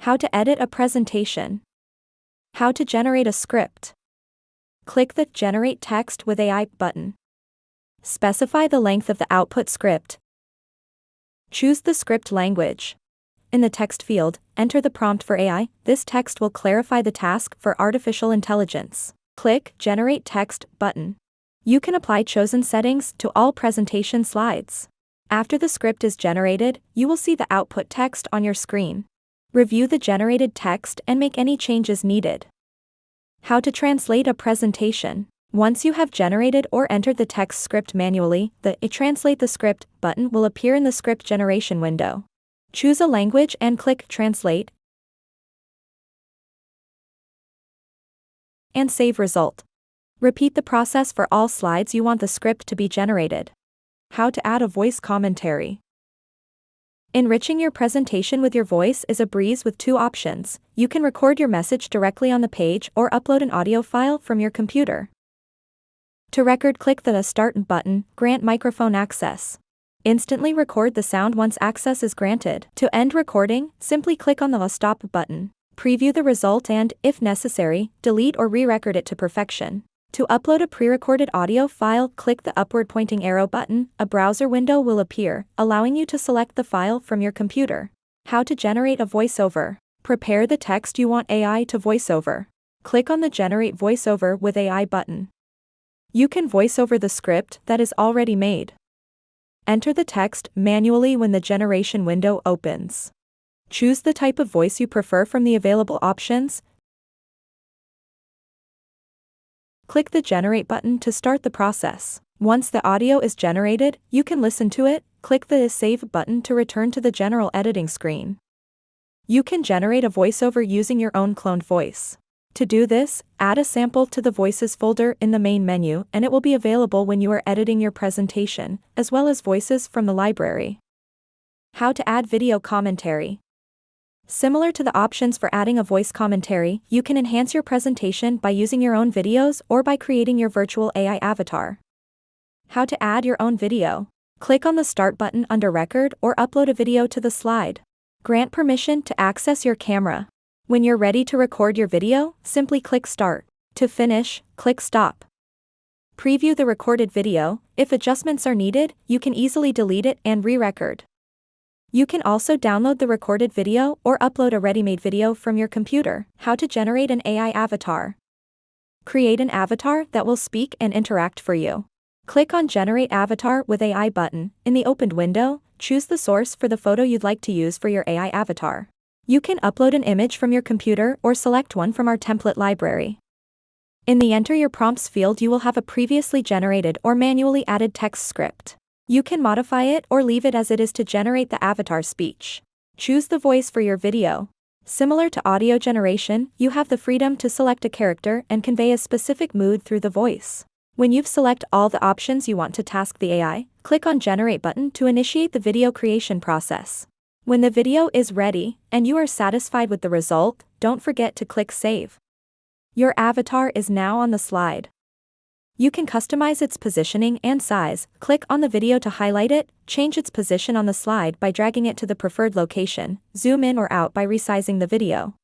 How to edit a presentation. How to generate a script. Click the Generate Text with AI button. Specify the length of the output script. Choose the script language. In the text field, enter the prompt for AI. This text will clarify the task for artificial intelligence. Click Generate Text button. You can apply chosen settings to all presentation slides. After the script is generated, you will see the output text on your screen. Review the generated text and make any changes needed. How to translate a presentation. Once you have generated or entered the text script manually, the Translate the Script button will appear in the script generation window. Choose a language and click Translate and save result. Repeat the process for all slides you want the script to be generated. How to add a voice commentary. Enriching your presentation with your voice is a breeze with two options. You can record your message directly on the page or upload an audio file from your computer. To record, click the Start button, grant microphone access. Instantly record the sound once access is granted. To end recording, simply click on the Stop button. Preview the result and, if necessary, delete or re-record it to perfection. To upload a pre-recorded audio file, click the upward pointing arrow button. A browser window will appear, allowing you to select the file from your computer. How to generate a voiceover. Prepare the text you want AI to voiceover. Click on the Generate Voiceover with AI button. You can voiceover the script that is already made. Enter the text manually when the generation window opens. Choose the type of voice you prefer from the available options. Click the Generate button to start the process. Once the audio is generated, you can listen to it. Click the Save button to return to the general editing screen. You can generate a voiceover using your own cloned voice. To do this, add a sample to the Voices folder in the main menu, and it will be available when you are editing your presentation, as well as voices from the library. How to add video commentary. Similar to the options for adding a voice commentary, you can enhance your presentation by using your own videos or by creating your virtual AI avatar. How to add your own video. Click on the Start button under Record or upload a video to the slide. Grant permission to access your camera. When you're ready to record your video, simply click Start. To finish, click Stop. Preview the recorded video. If adjustments are needed, you can easily delete it and re-record. You can also download the recorded video or upload a ready-made video from your computer. How to generate an AI avatar. Create an avatar that will speak and interact for you. Click on Generate Avatar with AI button. In the opened window, choose the source for the photo you'd like to use for your AI avatar. You can upload an image from your computer or select one from our template library. In the Enter Your Prompts field, you will have a previously generated or manually added text script. You can modify it or leave it as it is to generate the avatar speech. Choose the voice for your video. Similar to audio generation, you have the freedom to select a character and convey a specific mood through the voice. When you've selected all the options you want to task the AI, click on Generate button to initiate the video creation process. When the video is ready, and you are satisfied with the result, don't forget to click Save. Your avatar is now on the slide. You can customize its positioning and size. Click on the video to highlight it, change its position on the slide by dragging it to the preferred location, zoom in or out by resizing the video.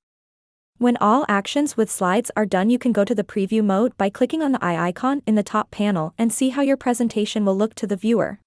When all actions with slides are done, you can go to the preview mode by clicking on the eye icon in the top panel and see how your presentation will look to the viewer.